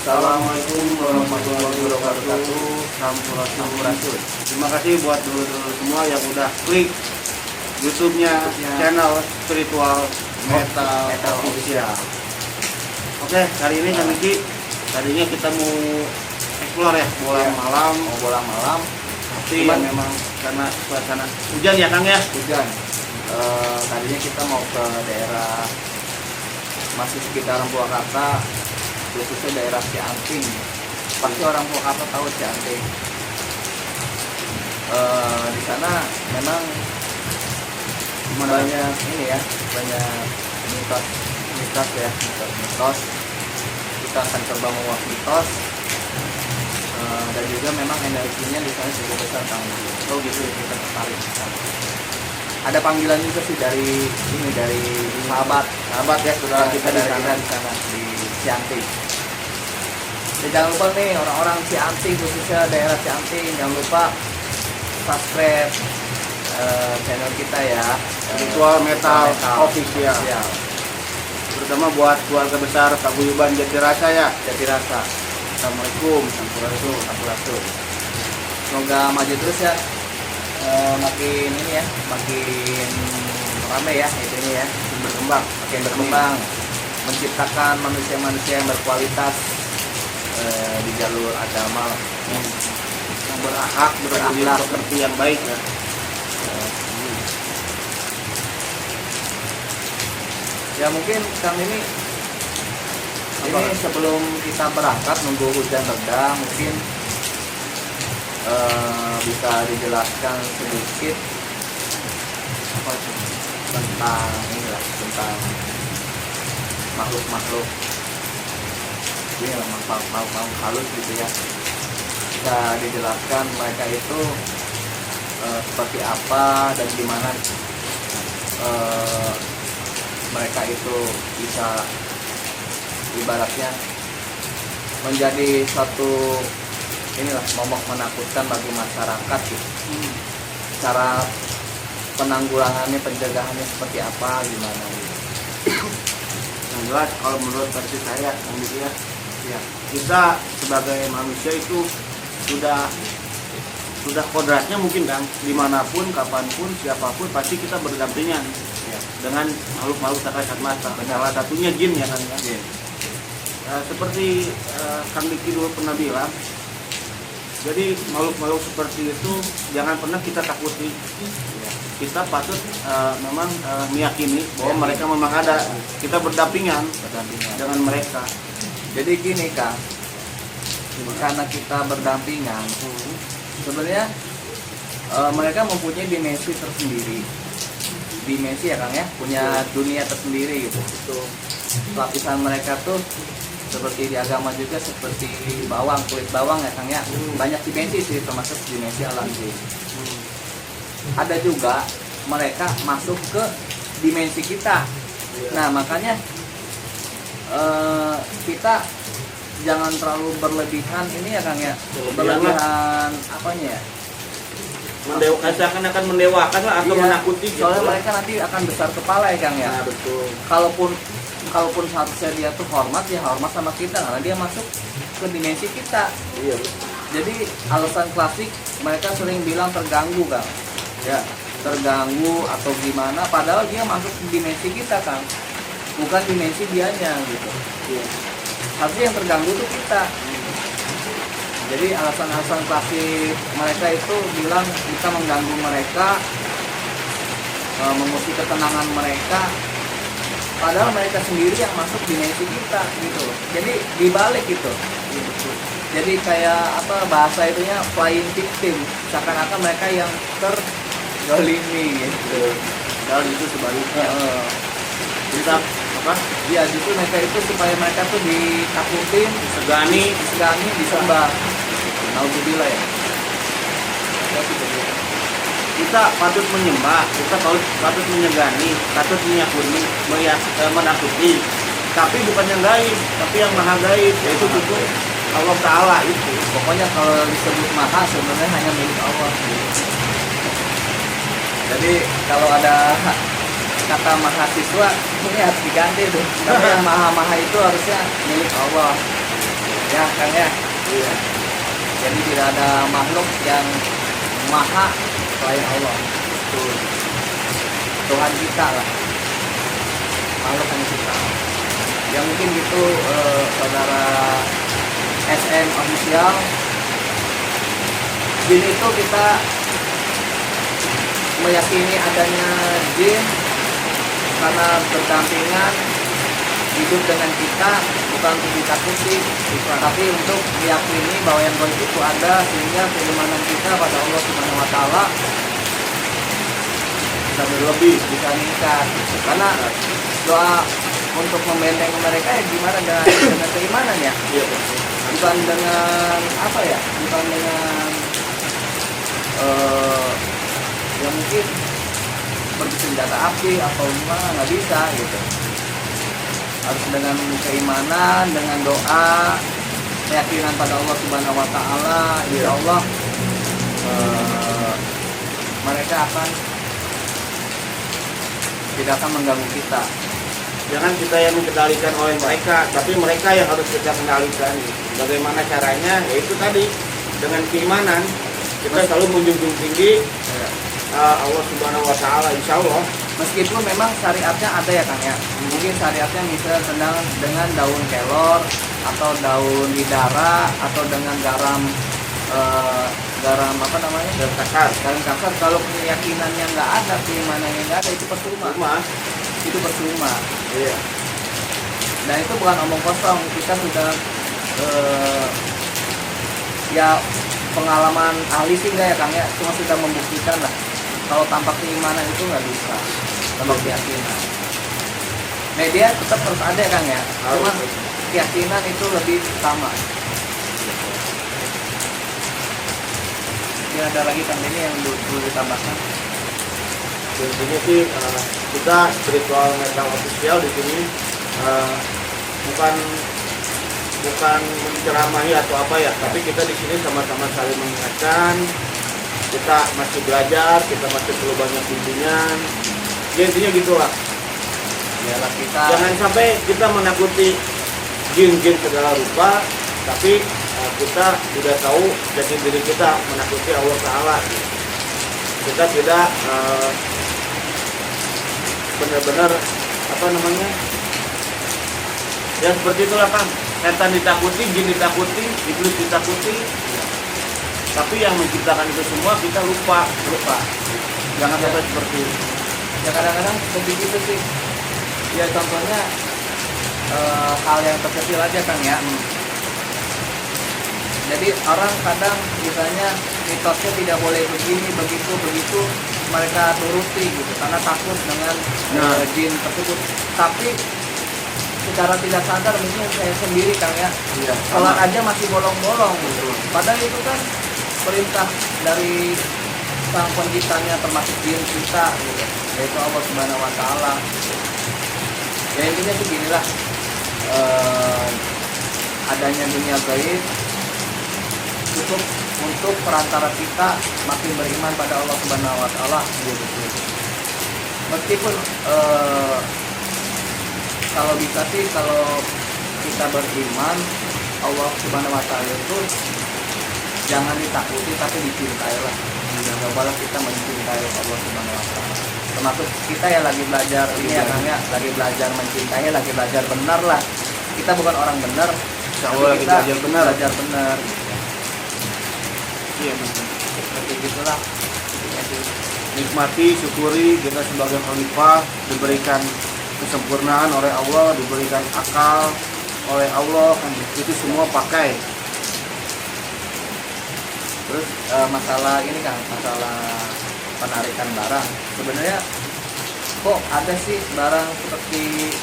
Assalamualaikum warahmatullahi wabarakatuh. Sampurasun. Terima kasih buat dulur-dulur semua yang udah klik YouTube-nya channel Spiritual Metal Official. Oke, hari ini kami tadinya kita mau explore ya bola malam. Tapi memang karena suasana hujan ya Kang ya. Hujan. Tadinya kita mau ke daerah masih sekitaran Purwakarta, khususnya daerah Cianting. Pasti orang Purwakarta tahu Cianting. Di sana memang banyak ini ya, banyak mitos ya, mitos. Kita akan coba menguak mitos. Dan juga memang energinya di sana cukup besar Kang. Oh gitu, kita tertarik di sana. Ada panggilan juga sih dari sahabat ya, saudara kita di sana di Cianting. Dan jangan lupa nih orang-orang Cianting, khususnya daerah Cianting, jangan lupa subscribe channel kita ya, Spiritual Metal Official. Terutama buat keluarga besar Paguyuban Jatirasa ya. Jatirasa. Assalamualaikum, sampurasun. Semoga maju terus ya. Makin ini ya, makin ramai ya ini ya, makin berkembang, menciptakan manusia-manusia yang berkualitas di jalur agama yang berakhlak, seperti yang baik ya. Ya mungkin Kang ini sebelum kita berangkat nunggu hujan reda, mungkin bisa dijelaskan sedikit tentang inilah, tentang makhluk ini lah, makhluk halus gitu ya. Bisa dijelaskan mereka itu seperti apa dan gimana mereka itu bisa ibaratnya menjadi suatu inilah momok menakutkan bagi masyarakat gitu. Cara penanggulangannya, pencegahannya seperti apa, gimana gitu. Yang jelas kalau menurut versi saya ya, kita sebagai manusia itu sudah kodratnya mungkin Kang, dimanapun, kapanpun, siapapun pasti kita berdampingan ya, dengan makhluk-makhluk tak kasat mata. Salah satunya jin ya Kang ya. Seperti Kang Diki dulu pernah bilang, jadi makhluk-makhluk seperti itu jangan pernah kita takuti. Kita patut memang meyakini bahwa mereka memang ada. Kita berdampingan dengan mereka. Jadi gini Kang, karena kita berdampingan, sebenarnya mereka mempunyai dimensi tersendiri. Dimensi ya Kang ya, punya dunia tersendiri gitu. Lapisan mereka tuh seperti di agama juga seperti bawang, kulit bawang ya Kang ya. Banyak dimensi sih, termasuk dimensi alam jin. Ada juga mereka masuk ke dimensi kita. Nah makanya kita jangan terlalu berlebihan ini ya Kang ya. Berlebihan apanya ya? Akan mendewakan lah atau menakuti gitu. Soalnya mereka nanti akan besar kepala ya Kang ya. Nah, betul. Kalaupun seharusnya dia tuh hormat sama kita karena dia masuk ke dimensi kita. Iya. Jadi alasan klasik mereka sering bilang terganggu Kang. Ya, terganggu atau gimana padahal dia masuk ke dimensi kita Kang. Bukan dimensi dianya gitu. Iya. Harusnya yang terganggu tuh kita. Jadi alasan-alasan klasik mereka itu bilang kita mengganggu mereka, mengusik ketenangan mereka. Padahal mereka sendiri yang masuk dimensi kita gitu. Jadi dibalik gitu. Jadi kayak apa bahasa itunya flying victim. Seakan-akan mereka yang terzalimi gitu. Padahal itu sebaliknya. Kita apa? Ya justru mereka itu supaya mereka tuh ditakutin, disegani, disembah. Alhamdulillah ya. Kita patut menyembah, kita patut menyegani, patut menyakuni, menakuti. Tapi bukan yang gaib, tapi yang maha gaib, yaitu cukup Allah Ta'ala itu. Pokoknya kalau disebut maha sebenarnya hanya milik Allah. Jadi kalau ada kata mahasiswa ini harus diganti tuh. Karena yang maha-maha itu harusnya milik Allah. Ya Kang ya. Iya. Jadi tidak ada makhluk yang maha selain Allah. Betul. Tuhan kita lah. Makhluk hanya kita. Ya mungkin gitu saudara SM official. Jin itu kita meyakini adanya jin karena berdampingan hidup dengan kita, bukan untuk ditakuti, tapi untuk meyakini bahwa yang gaib itu ada, sehingga keimanan kita pada Allah Subhanahu Wa Taala Bisa berlebih. bisa meningkat. Karena doa untuk membenteng mereka ya gimana dengan keimanan ya, Iya betul. bukan dengan apa ya, bukan dengan yang mungkin bersenjata api atau gimana, nggak bisa gitu. Harus dengan keimanan, dengan doa, keyakinan pada Allah Subhanahu Wa Taala. Insya Allah mereka tidak akan mengganggu kita. Jangan kita yang dikendalikan oleh mereka, tapi mereka yang harus kita kendalikan. Bagaimana caranya? Yaitu tadi dengan keimanan kita selalu menjunjung tinggi Allah Subhanahu Wa Taala. Insya Allah. Meskipun memang syariatnya ada ya Kang ya. Mungkin syariatnya misalnya dengan daun kelor atau daun bidara atau dengan garam garam apa namanya? Dan kasar. Garam kasar. Kalau keyakinannya nggak ada, keimanannya nggak ada, itu percuma. Itu percuma. Iya. Nah itu bukan omong kosong. Kita sudah ya pengalaman ahli sih nggak ya Kang ya. Cuma sudah membuktikan lah. Kalau tanpa keimanan itu nggak bisa, tanpa keyakinan. Media tetap harus ada Kang ya. Cuma keyakinan itu lebih utama. Mungkin ada lagi Kang ini yang perlu ditambahkan. Intinya sih kita spiritual metal official di sini bukan menceramahi atau apa ya, tapi kita di sini sama-sama saling mengingatkan. Kita masih belajar, kita masih perlu banyak bimbingan. Ya, intinya gitulah. Biarlah kita Jangan sampai kita menakuti jin-jin segala rupa, tapi kita sudah tahu jati diri kita menakuti Allah Ta'ala. Kita tidak benar-benar apa namanya, ya seperti itulah Kang. Setan ditakuti, jin ditakuti, iblis ditakuti, tapi yang menciptakan itu semua kita lupa. Jangan sampai seperti itu. ya kadang-kadang seperti itu sih. Ya contohnya hal yang terkecil aja Kang ya. Jadi orang kadang misalnya mitosnya tidak boleh begini, begitu mereka turuti gitu karena takut dengan jin tersebut. Tapi secara tidak sadar mungkin saya sendiri Kang ya, Iya, sholat aja masih bolong-bolong gitu. Padahal itu kan perintah dari sang penciptanya termasuk jin kita gitu, yaitu Allah Subhanahu Wa Taala. Ya intinya tuh ginilah, adanya dunia gaib cukup untuk perantara kita makin beriman pada Allah Subhanahu Wa Taala gitu. Meskipun kalau bisa sih kalau kita beriman Allah Subhanahu Wa Taala itu jangan ditakuti tapi dicintai lah. Cobalah kita mencintai Allah Subhanahu Wa Taala. Termasuk kita ya lagi belajar ini ya Kang ya, lagi belajar mencintai, lagi belajar benar lah. Kita bukan orang benar, Insya Allah lagi belajar benar. Belajar benar. Iya betul. Seperti gitulah. Nikmati, syukuri kita sebagai khalifah diberikan kesempurnaan oleh Allah, diberikan akal oleh Allah, kan itu semua pakai. Terus masalah ini Kang, masalah penarikan barang. Sebenarnya kok ada sih barang seperti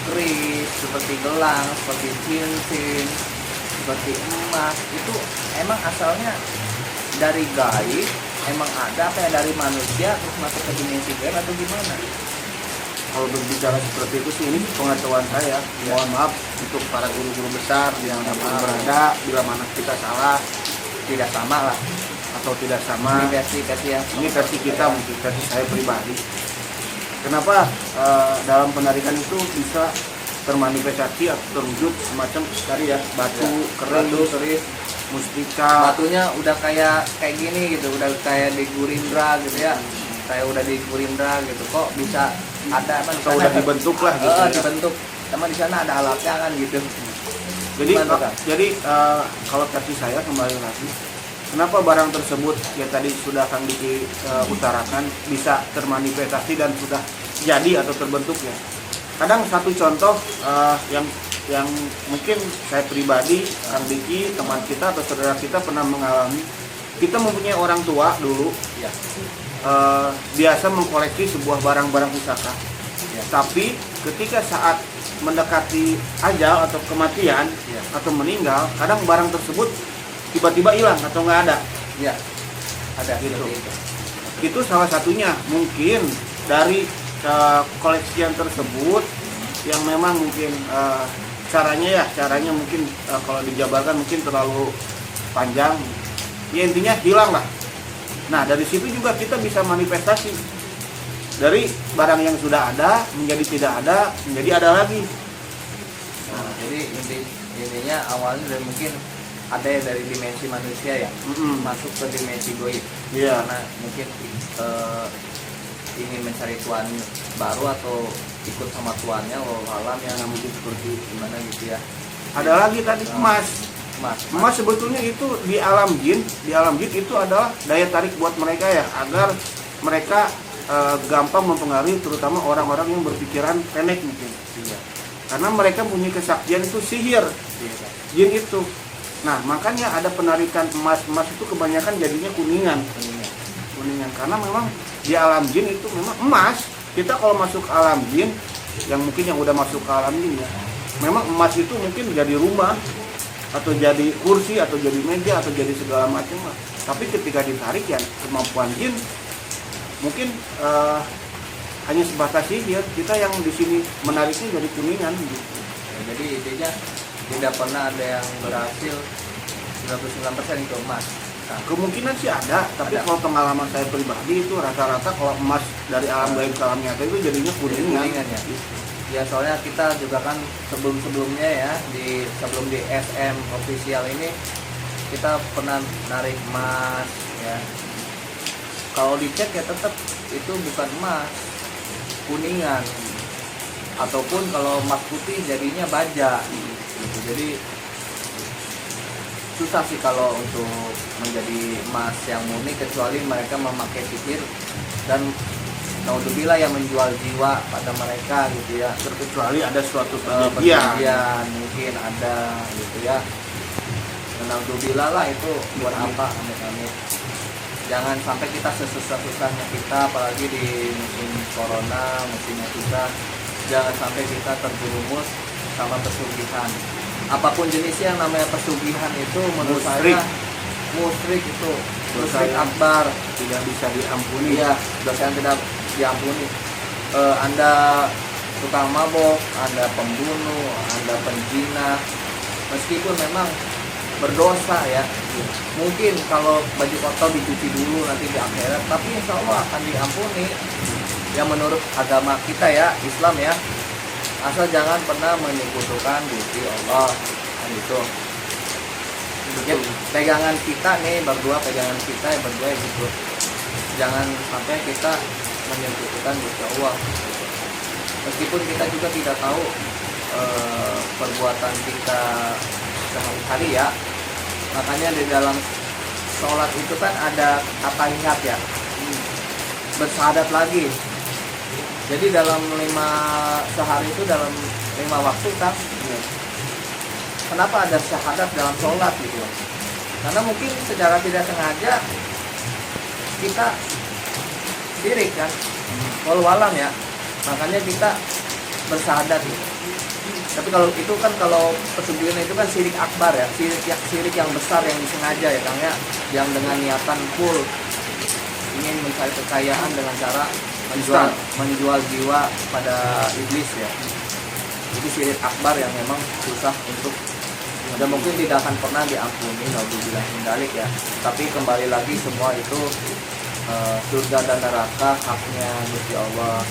keris, seperti gelang, seperti cincin, seperti emas, itu emang asalnya dari gaib, emang ada apa ya dari manusia terus masuk ke dimensi gaib atau gimana? Kalau berbicara seperti itu sih ini pengetahuan saya. Mohon maaf untuk para guru-guru besar yang berada bila mana kita salah, Tidak sama lah. atau tidak sama. Ini versi yang Ini versi kita, mungkin versi saya pribadi. Kenapa dalam penarikan itu bisa termanifestasi atau terwujud semacam tadi ya batu keris, keris, mustika. batunya udah kayak gini gitu, udah kayak di Gurindra gitu ya, kayak udah di Gurindra gitu, kok bisa ada kan? Atau udah dibentuk lah gitu ya. Dibentuk, sama di sana ada alatnya kan gitu. Jadi Gimana, Kang? kalau versi saya kembali lagi, kenapa barang tersebut ya tadi sudah Kang Diki utarakan bisa termanifestasi dan sudah jadi atau terbentuk ya. Kadang satu contoh yang mungkin saya pribadi, Kang Diki, teman kita atau saudara kita pernah mengalami, kita mempunyai orang tua dulu Ya. biasa mengkoleksi sebuah barang-barang pusaka. Ya. Tapi ketika saat mendekati ajal atau kematian Ya. atau meninggal, kadang barang tersebut tiba-tiba hilang atau nggak ada. Ya. Ada Gitu. seperti itu. Itu salah satunya mungkin dari koleksian tersebut yang memang mungkin caranya mungkin kalau dijabarkan mungkin terlalu panjang. Ya intinya hilang lah. Nah dari situ juga kita bisa manifestasi dari barang yang sudah ada menjadi tidak ada menjadi ada lagi. Nah, jadi intinya awalnya dari mungkin ada yang dari dimensi manusia ya, masuk ke dimensi goib. Iya. Karena mungkin ingin mencari tuan baru atau ikut sama tuannya, alam yang mungkin seperti gimana gitu ya. Ada lagi tadi emas. Emas Sebetulnya itu di alam jin itu adalah daya tarik buat mereka ya, agar mereka gampang mempengaruhi terutama orang-orang yang berpikiran pendek mungkin. Iya. Karena mereka punya kesaktian itu sihir Iya. jin itu. Nah makanya ada penarikan emas itu kebanyakan jadinya kuningan karena memang di alam jin itu memang emas. Kita kalau masuk alam jin yang mungkin yang udah masuk ke alam jin ya, memang emas itu mungkin jadi rumah atau jadi kursi atau jadi meja atau jadi segala macam lah. Tapi ketika ditarik ya kemampuan jin mungkin hanya sebatas sihir. Kita yang di sini menariknya jadi kuningan gitu. Ya, jadi intinya tidak pernah ada yang berhasil 99% itu emas. Nah, Kemungkinan sih ada, tapi Ada. kalau pengalaman saya pribadi itu rata-rata kalau emas dari alam gaib ke alam nyata itu jadinya kuningan. kuningan ya. Ya soalnya kita juga kan sebelumnya ya sebelum di SM official ini kita pernah narik emas ya. Kalau dicek ya tetap itu bukan emas, kuningan. Ataupun kalau emas putih jadinya baja gitu. Jadi susah sih kalau untuk menjadi emas yang murni kecuali mereka memakai sihir dan naudzubillah yang menjual jiwa pada mereka gitu ya. Terkecuali ada suatu Perjanjian mungkin ada gitu ya. Dan naudzubillah lah itu buat apa amit-amit. Jangan sampai kita sesusah-susahnya kita apalagi di musim corona, musimnya susah. Jangan sampai kita terjerumus sama pesugihan. Apapun jenisnya yang namanya pesugihan itu menurut saya musyrik itu musyrik akbar, tidak bisa diampuni. iya dosa yang tidak diampuni. Anda tukang mabok, Anda pembunuh, Anda penjina, meskipun memang berdosa ya, mungkin kalau baju kotor dicuci dulu nanti di akhirat, tapi insya Allah akan diampuni ya menurut agama kita ya, Islam ya. Asal jangan pernah menyekutukan Gusti Allah kan gitu. Ya, pegangan kita nih pegangan kita ya berdua ya gitu. Jangan sampai kita menyekutukan Gusti Allah. Meskipun kita juga tidak tahu perbuatan kita sehari-hari ya. Makanya di dalam sholat itu kan ada kata ingat ya. Bersyahadat lagi. Jadi dalam sehari itu dalam 5 waktu kan, kenapa ada syahadat dalam sholat gitu? Karena mungkin secara tidak sengaja kita syirik kan, walau ya, makanya kita bersyahadat gitu. Tapi kalau itu kan kalau pesugihan itu kan syirik akbar ya, syirik yang besar yang disengaja ya Kang ya, yang dengan niatan full ingin mencari kekayaan dengan cara menjual jiwa pada iblis ya. Itu syirik akbar yang memang susah untuk dan mungkin tidak akan pernah diampuni naudzubillah min dzalik ya. Tapi kembali lagi semua itu surga dan neraka haknya Gusti Allah.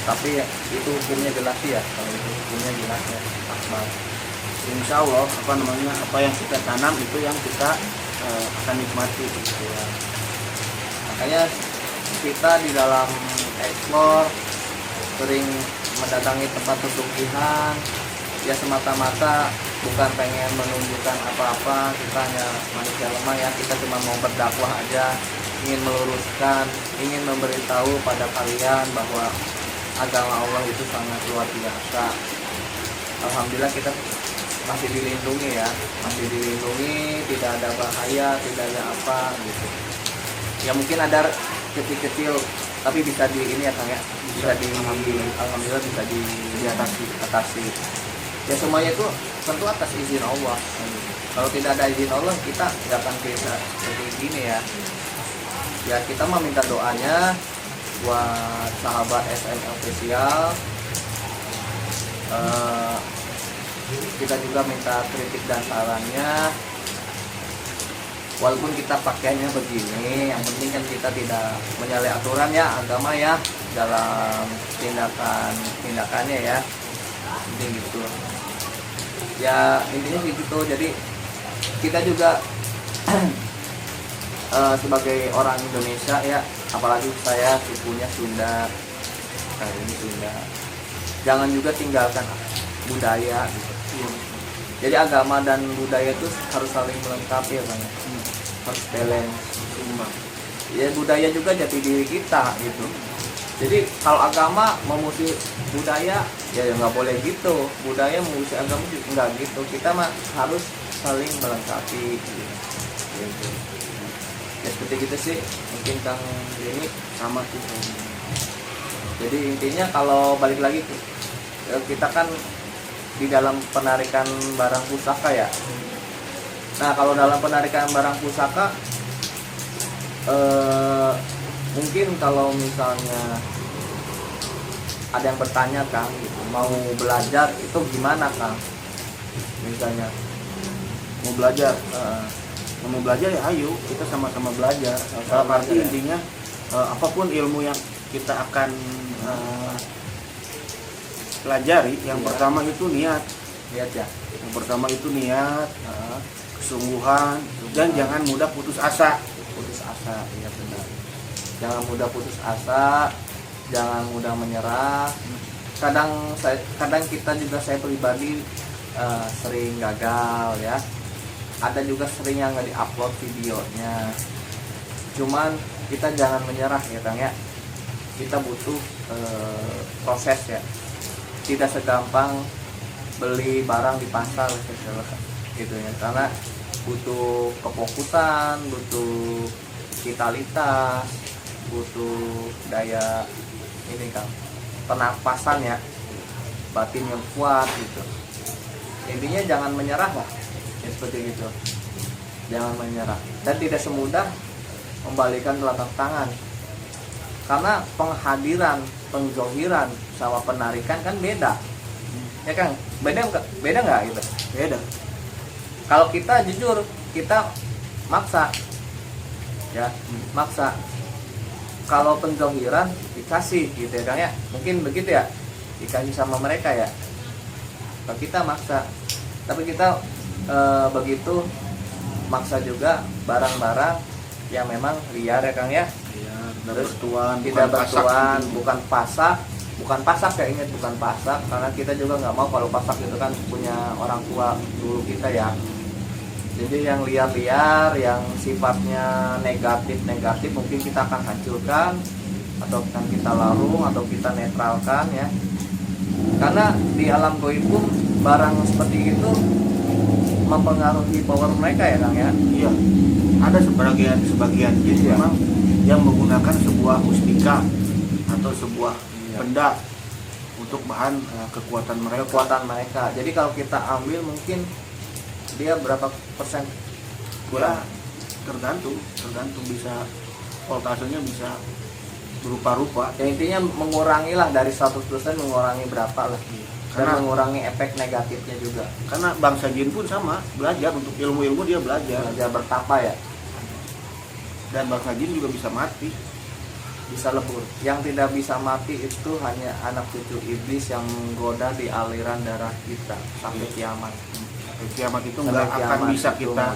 Tapi ya, itu hukumnya jelas sih ya, kalau itu hukumnya jelas ya, pas banget. Insya Allah apa yang kita tanam itu yang kita akan nikmati gitu ya. Makanya kita di dalam explore sering mendatangi tempat pesugihan ya semata-mata bukan pengen menunjukkan apa-apa, kita hanya manusia lemah ya, kita cuma mau berdakwah aja, ingin meluruskan, ingin memberitahu pada kalian bahwa agama Allah itu sangat luar biasa. Alhamdulillah kita masih dilindungi ya, masih dilindungi, tidak ada bahaya, tidak ada apa gitu. Ya mungkin ada kecil-kecil tapi bisa di ini ya Kang ya, bisa di alhamdulillah bisa diatasi. Ya semuanya itu tentu atas izin Allah. Kalau tidak ada izin Allah kita nggak akan bisa seperti ini ya. Ya kita mau minta doanya buat sahabat SM Official. Kita juga minta kritik dan sarannya. Walaupun kita pakainya begini, yang penting kan kita tidak menyalahi aturan ya agama ya dalam tindakannya ya. Jadi gitu. Ya intinya gitu. Jadi kita juga sebagai orang Indonesia ya, apalagi saya sukunya Sunda, ini Sunda. Jangan juga tinggalkan budaya gitu. Jadi agama dan budaya itu harus saling melengkapi ya Bang. Harus balance. Ya budaya juga jati diri kita gitu. Jadi kalau agama memusuhi budaya ya nggak boleh gitu. Budaya memusuhi agama juga nggak gitu. Kita mah harus saling melengkapi gitu. Ya seperti gitu sih. Mungkin Kang ini sama sih. Jadi intinya kalau balik lagi kita kan di dalam penarikan barang pusaka ya. Nah kalau dalam penarikan barang pusaka mungkin kalau misalnya ada yang bertanya Kang gitu, mau belajar itu gimana Kang? Misalnya Mau belajar ya ayo kita sama-sama belajar. Arti intinya apapun ilmu yang kita akan pelajari, yang pertama itu niat ya. Yang pertama itu niat, kesungguhan, dan jangan mudah putus asa. Ya benar. Jangan mudah putus asa, jangan mudah menyerah. Kadang kita juga, saya pribadi sering gagal ya. Ada juga sering yang nggak diupload videonya. Cuman kita jangan menyerah ya Kang ya. Kita butuh proses ya. Tidak segampang beli barang di pasar gitu ya, karena butuh kefokusan, butuh vitalitas, butuh daya ini Kang, pernapasan ya, batin yang kuat gitu. Intinya jangan menyerah lah ya, seperti gitu, jangan menyerah, dan tidak semudah membalikan telapak tangan, karena penghadiran, pengzohiran sama penarikan kan beda ya Kang, beda nggak gitu? Beda. Kalau kita jujur, kita maksa ya, maksa. Kalau penzohiran dikasih gitu ya Kang ya, mungkin begitu ya, dikasih sama mereka ya. Kalau kita maksa, tapi kita begitu maksa juga barang-barang yang memang liar ya Kang ya. Terus tidak bertuan, bukan pasak ya, ingat bukan pasak, karena kita juga nggak mau kalau pasak itu kan punya orang tua dulu kita ya. Jadi yang liar-liar, yang sifatnya negatif mungkin kita akan hancurkan, atau akan kita larung, atau kita netralkan ya. Karena di alam goib pun barang seperti itu mempengaruhi power mereka ya Kang ya. Iya. Ada sebagian jin memang yang menggunakan sebuah mustika atau sebuah benda untuk bahan kekuatan mereka. Jadi kalau kita ambil mungkin dia berapa persen? Ya, tergantung bisa voltasenya bisa berupa-rupa. Ya intinya mengurangi lah dari 100% mengurangi berapa lah. Dan mengurangi efek negatifnya juga. Karena bangsa jin pun sama, belajar untuk ilmu-ilmu dia belajar bertapa ya. Dan bangsa jin juga bisa mati. bisa lebur. Yang tidak bisa mati itu hanya anak cucu iblis yang menggoda di aliran darah kita sampai kiamat. Kiamat itu Sampai nggak akan kiamat bisa itu, kita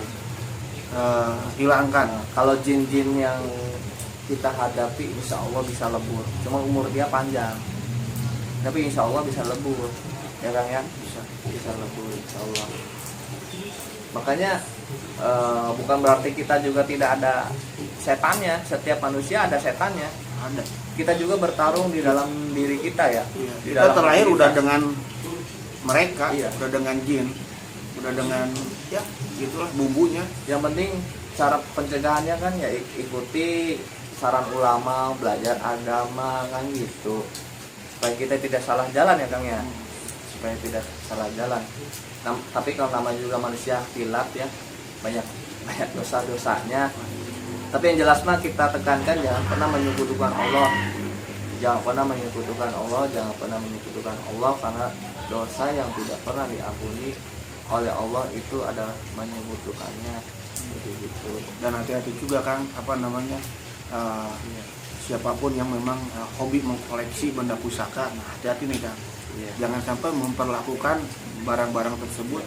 hilangkan. Nah, kalau jin-jin yang kita hadapi insya Allah bisa lebur. Cuma umur dia panjang. Tapi insya Allah bisa lebur. Ya Kang ya? Bisa lebur insya Allah. Makanya bukan berarti kita juga tidak ada setannya. Setiap manusia ada setannya. Ada. Kita juga bertarung di dalam diri kita ya. Di Kita dalam terlahir diri udah kita. dengan mereka, Iya. udah dengan jin, udah dengan ya gitulah bumbunya. Yang penting cara pencegahannya kan ya ikuti saran ulama, belajar agama kan gitu. Supaya kita tidak salah jalan ya Kang ya. Supaya tidak salah jalan. Tapi kalau nama juga manusia hilaf ya, banyak dosa-dosanya. Tapi yang jelas mah kita tekankan jangan pernah menyekutukan Allah. Jangan pernah menyekutukan Allah, jangan pernah menyekutukan Allah, karena dosa yang tidak pernah diampuni oleh Allah itu adalah menyekutukannya. Begitu. Dan hati-hati juga Kang, apa namanya, siapapun yang memang hobi mengkoleksi benda pusaka, nah hati-hati nih Kang. Iya. Jangan sampai memperlakukan barang-barang tersebut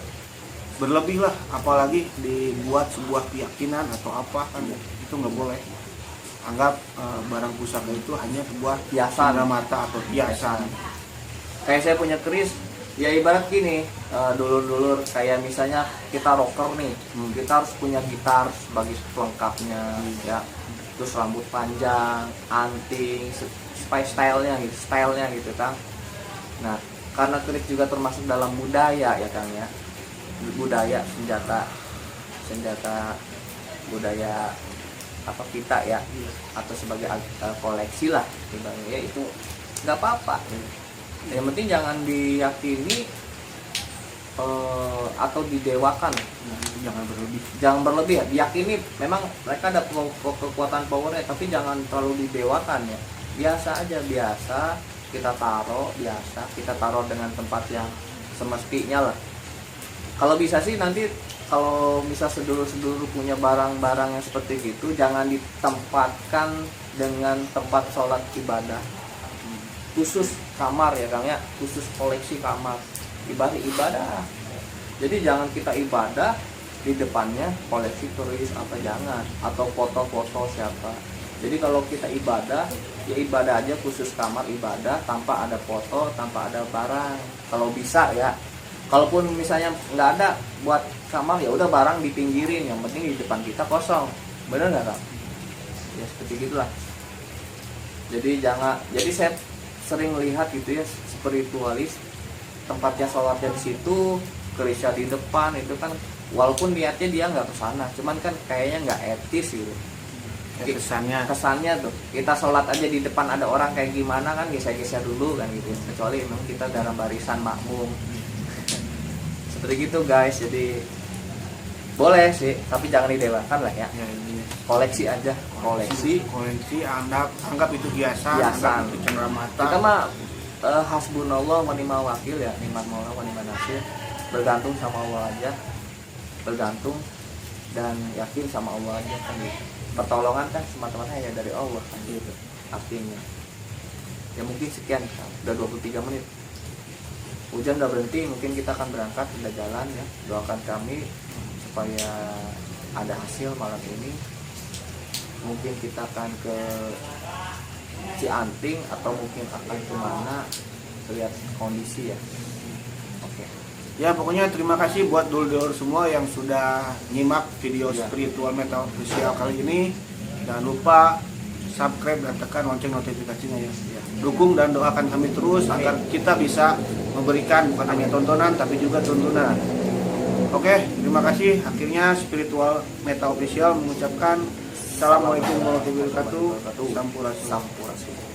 berlebih lah, apalagi dibuat sebuah keyakinan atau apa kan, itu nggak boleh. Anggap barang pusaka itu hanya sebuah Hiasan. benda mata atau hiasan. Kayak saya punya keris, ya ibarat gini, dulur-dulur kayak misalnya kita rocker nih, kita harus punya gitar sebagai pelengkapnya, ya. Terus rambut panjang, anting, supaya stylenya gitu Kang. Nah, karena keris juga termasuk dalam budaya ya Kang ya, budaya senjata budaya apa kita ya, atau sebagai koleksi lah, ya itu nggak apa-apa. Yang penting jangan diyakini atau didewakan. Jangan berlebih ya. Diyakini memang mereka ada kekuatan powernya, tapi jangan terlalu didewakan ya. Biasa aja, biasa kita taruh, kita taruh dengan tempat yang semestinya lah. Kalau bisa sih nanti kalau bisa sedulur-sedulur punya barang-barang yang seperti gitu, jangan ditempatkan dengan tempat sholat ibadah. Khusus kamar ya Kang ya, khusus koleksi kamar, ibadah. Jadi jangan kita ibadah di depannya koleksi keris apa, jangan, atau foto-foto siapa. Jadi kalau kita ibadah, ya ibadah aja, khusus kamar ibadah tanpa ada foto, tanpa ada barang. Kalau bisa ya. Kalaupun misalnya nggak ada buat kamar, ya udah barang dipinggirin, yang penting di depan kita kosong. Bener nggak Kang? Ya seperti gitulah. Jadi saya sering lihat gitu ya, spiritualis tempatnya sholatnya di situ, kerisnya di depan, itu kan walaupun niatnya dia nggak kesana, cuman kan kayaknya nggak etis gitu. Kesannya tuh kita sholat aja di depan ada orang kayak gimana kan, geser-geser dulu kan gitu, kecuali memang kita dalam barisan makmum. Seperti gitu guys. Jadi boleh sih, tapi jangan didewakan lah ya. Koleksi aja, koleksi anggap itu hiasan, anggap itu cenderamata. Kita mah hasbunallah wa ni'mal wakil ya, ni'mal maula wa ni'mal nasir. Bergantung sama Allah aja, bergantung dan yakin sama Allah aja kan gitu. Pertolongan kan semata-mata hanya dari Allah kan gitu artinya. Ya mungkin sekian, udah 23 menit. Hujan udah berhenti, mungkin kita akan berangkat, udah jalan ya. Doakan kami supaya ada hasil malam ini. Mungkin kita akan ke Cianting atau mungkin akan kemana, lihat kondisi ya. Oke. Ya pokoknya terima kasih buat dulur-dulur semua yang sudah nyimak video Spiritual Metal Official kali ini. Jangan lupa subscribe dan tekan lonceng notifikasinya ya. Dukung dan doakan kami terus agar kita bisa memberikan bukan hanya tontonan tapi juga tuntunan. Oke, terima kasih. Akhirnya Spiritual Metal Official mengucapkan Assalamualaikum warahmatullahi wabarakatuh. Sampurasun.